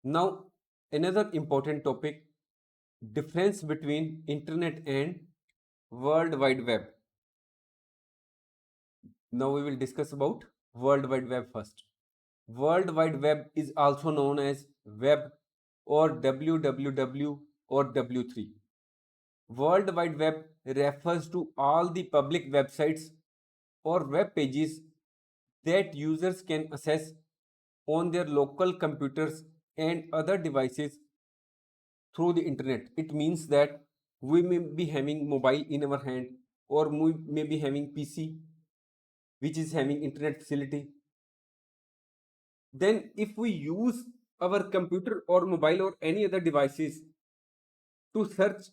Now, another important topic, difference between internet and World Wide Web. Now we will discuss about World Wide Web first. World Wide Web is also known as Web or WWW or W3. World Wide Web refers to all the public websites or web pages that users can access on their local computers and other devices through the internet. It means that we may be having mobile in our hand, or we may be having PC which is having internet facility. Then if we use our computer or mobile or any other devices to search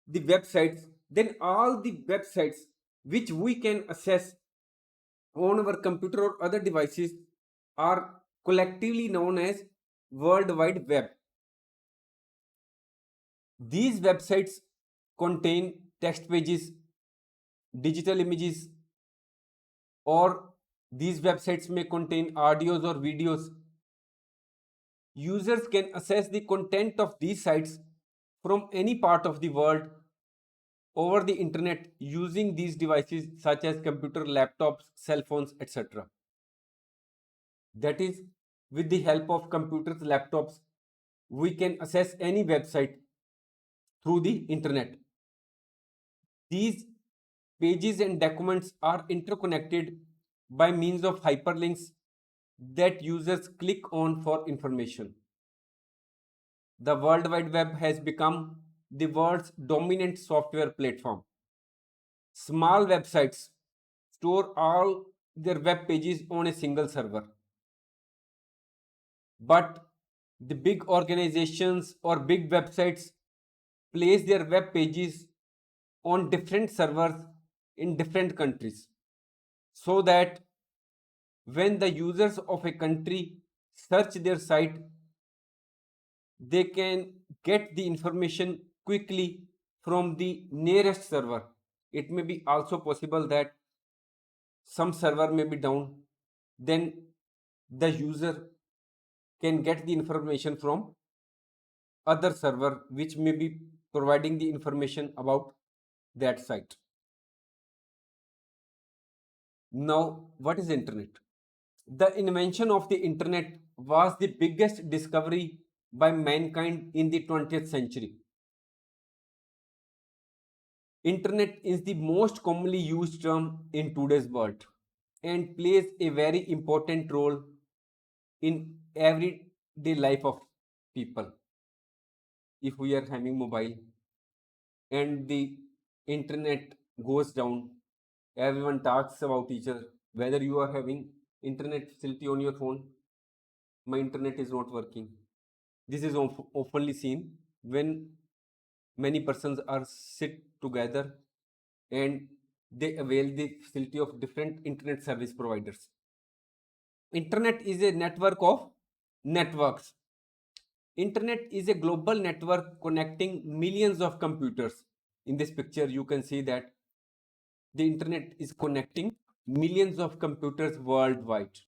the websites, then all the websites which we can access on our computer or other devices are collectively known as World Wide Web. These websites contain text pages, digital images, or these websites may contain audios or videos. Users can access the content of these sites from any part of the world over the internet using these devices such as computer, laptops, cell phones, etc. That is, with the help of computers, laptops, we can access any website through the internet. These pages and documents are interconnected by means of hyperlinks that users click on for information. The World Wide Web has become the world's dominant software platform. Small websites store all their web pages on a single server. But the big organizations or big websites place their web pages on different servers in different countries, so that when the users of a country search their site, they can get the information quickly from the nearest server. It may be also possible that some server may be down, then the user can get the information from other server which may be providing the information about that site. Now, what is internet? The invention of the internet was the biggest discovery by mankind in the 20th century. Internet is the most commonly used term in today's world and plays a very important role in everyday life of people. If we are having mobile and the internet goes down, everyone talks about each other. Whether you are having internet facility on your phone, my internet is not working. This is oftenly seen when many persons are sit together and they avail the facility of different internet service providers. Internet is a network of networks. Internet is a global network connecting millions of computers. In this picture, you can see that the internet is connecting millions of computers worldwide.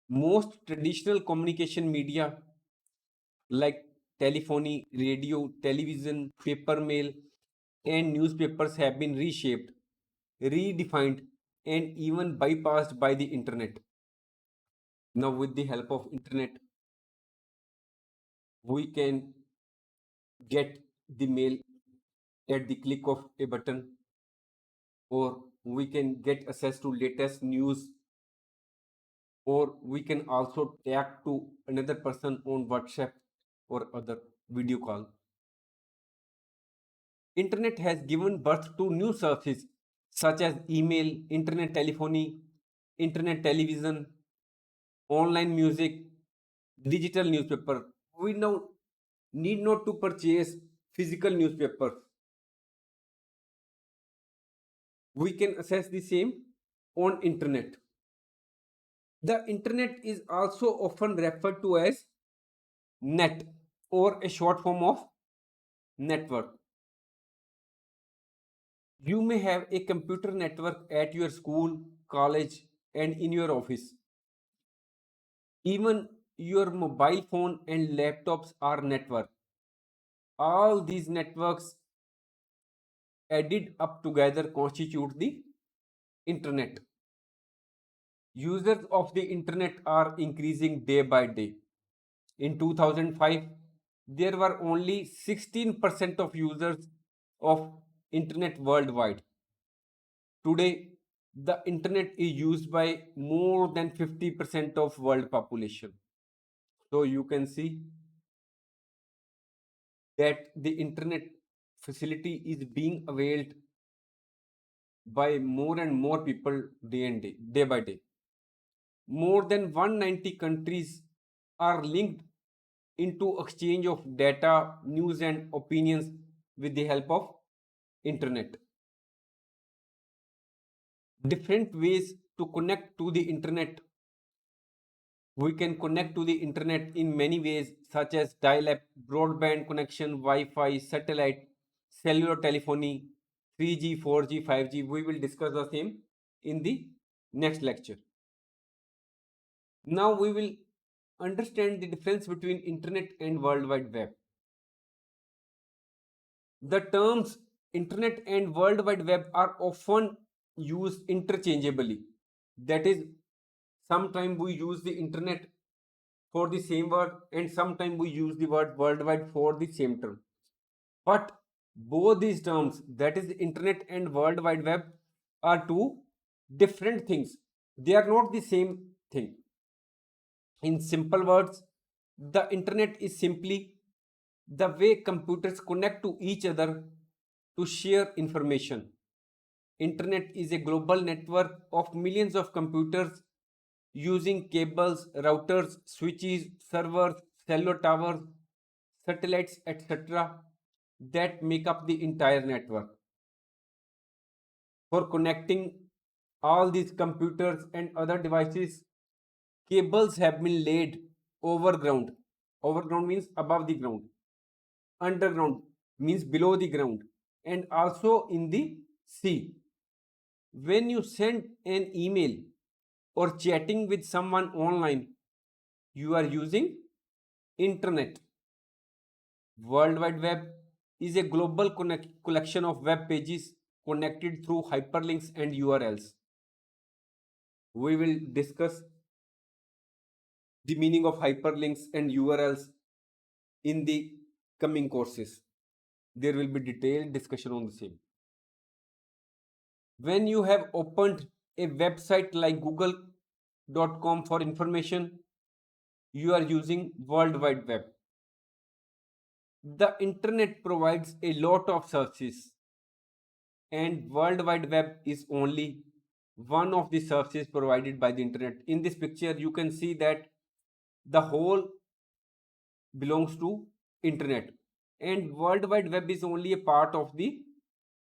Most traditional communication media like telephony, radio, television, paper mail, and newspapers have been reshaped, redefined, and even bypassed by the internet. Now, with the help of internet, we can get the mail at the click of a button, or we can get access to latest news, or we can also talk to another person on WhatsApp or other video call. Internet has given birth to new services such as email, internet telephony, internet television, online music, digital newspaper. We now need not to purchase physical newspapers. We can access the same on internet. The internet is also often referred to as net or a short form of network. You may have a computer network at your school, college, and in your office. Even Your mobile phone and laptops are network. All these networks added up together constitute the internet. Users of the internet are increasing day by day. In 2005, there were only 16% of users of internet worldwide. Today, the internet is used by more than 50% of world population. So you can see that the internet facility is being availed by more and more people day by day. More than 190 countries are linked into exchange of data, news and opinions with the help of internet. Different ways to connect to the internet. We can connect to the internet in many ways such as dial-up, broadband connection, Wi-Fi, satellite, cellular telephony, 3G, 4G, 5G. We will discuss the same in the next lecture. Now we will understand the difference between internet and world wide web. The terms internet and world wide web are often used interchangeably. That is, sometimes we use the internet for the same word and sometimes we use the word worldwide for the same term. But both these terms, that is the internet and world wide web, are two different things. They are not the same thing. In simple words, the internet is simply the way computers connect to each other to share information. Internet is a global network of millions of computers using cables, routers, switches, servers, cellular towers, satellites, etc. that make up the entire network. For connecting all these computers and other devices, cables have been laid overground. Overground means above the ground. Underground means below the ground. And also in the sea. When you send an email or chatting with someone online, you are using internet. World Wide Web is a global collection of web pages connected through hyperlinks and URLs. We will discuss the meaning of hyperlinks and URLs in the coming courses. There will be detailed discussion on the same. When you have opened a website like google.com for information, you are using World Wide Web. The internet provides a lot of services and World Wide Web is only one of the services provided by the internet. In this picture, you can see that the whole belongs to internet and World Wide Web is only a part of the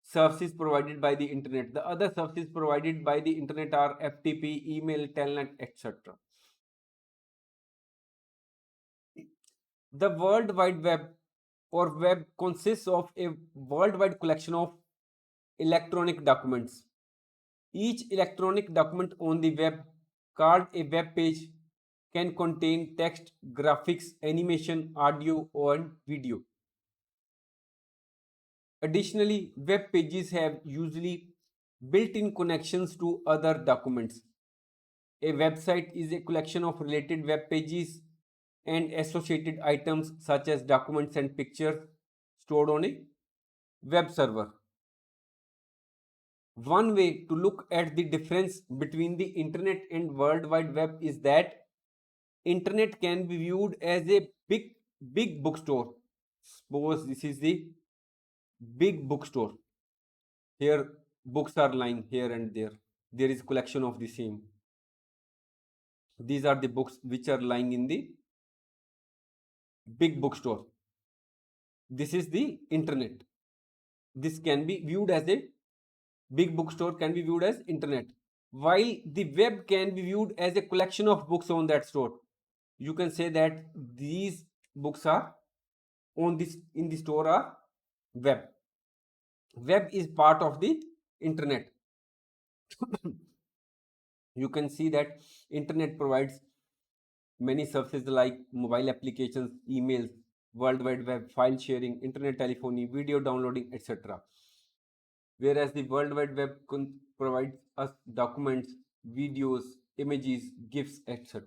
services provided by the internet. The other services provided by the internet are FTP, email, telnet, etc. The World Wide Web or web consists of a worldwide collection of electronic documents. Each electronic document on the web, called a web page, can contain text, graphics, animation, audio, or video. Additionally, web pages have usually built-in connections to other documents. A website is a collection of related web pages and associated items such as documents and pictures stored on a web server. One way to look at the difference between the internet and world wide web is that internet can be viewed as a big bookstore. Suppose this is the big bookstore. Here books are lying here and there. There is collection of the same. These are the books which are lying in the big bookstore. This is the internet. This can be viewed as a big bookstore, can be viewed as internet, while the web can be viewed as a collection of books on that store. You can say that these books are on this in the store are web. Web is part of the internet. You can see that internet provides many services like mobile applications, emails, World Wide Web, file sharing, internet telephony, video downloading, etc. Whereas the World Wide Web provides us documents, videos, images, GIFs, etc.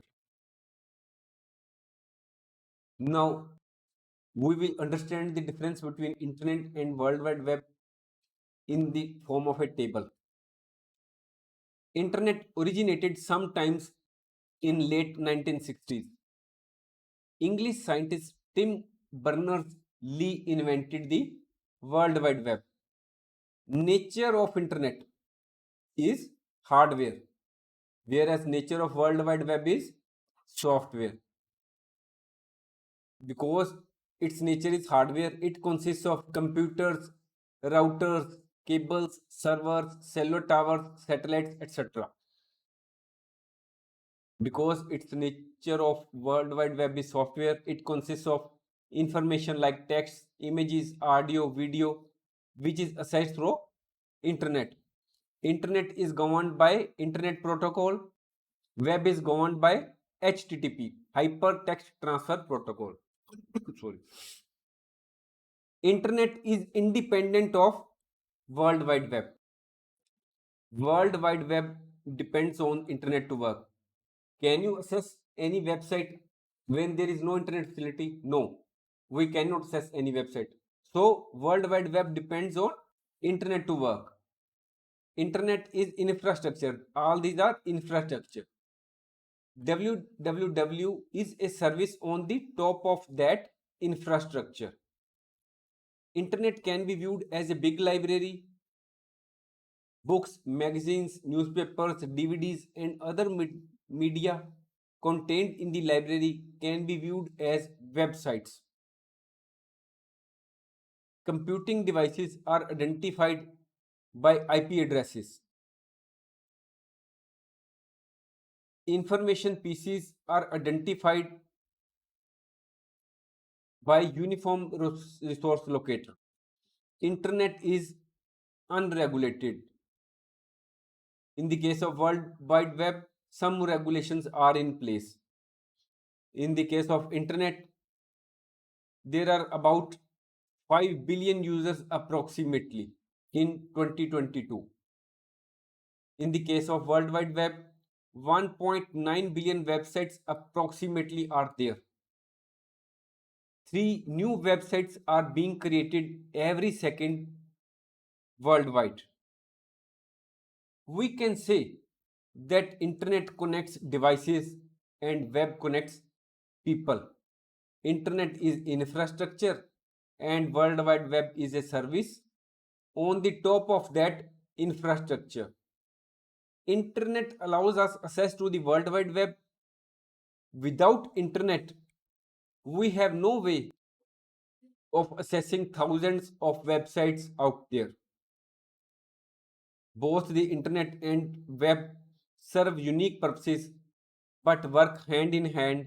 Now, we will understand the difference between internet and World Wide Web in the form of a table. Internet originated sometimes in late 1960s. English scientist Tim Berners-Lee invented the World Wide Web. Nature of internet is hardware, whereas nature of World Wide Web is software. Because its nature is hardware, it consists of computers, routers, cables, servers, cellular towers, satellites, etc. Because its nature of World Wide Web is software, it consists of information like text, images, audio, video, which is accessed through internet. Internet is governed by internet protocol. Web is governed by HTTP, hypertext transfer protocol. Sorry. Internet is independent of World Wide Web. World Wide Web depends on internet to work. Can you access any website when there is no internet facility? No, we cannot access any website. So World Wide Web depends on internet to work. Internet is infrastructure. All these are infrastructure. www is a service on the top of that infrastructure. Internet can be viewed as a big library. Books, magazines, newspapers, DVDs, and other media contained in the library can be viewed as websites. Computing devices are identified by IP addresses. Information pieces are identified by Uniform Resource Locator. Internet is unregulated. In the case of World Wide Web, some regulations are in place. In the case of Internet, there are about 5 billion users approximately in 2022. In the case of World Wide Web, 1.9 billion websites approximately are there. 3 new websites are being created every second worldwide. We can say that internet connects devices and web connects people. Internet is infrastructure and World Wide Web is a service on the top of that infrastructure. Internet allows us access to the World Wide Web. Without internet, we have no way of accessing thousands of websites out there. Both the internet and web serve unique purposes but work hand in hand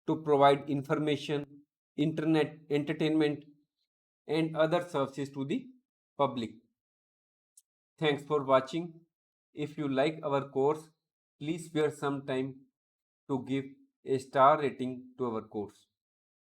to provide information, internet, entertainment, and other services to the public. Thanks for watching. If you like our course, please spare some time to give a star rating to our course.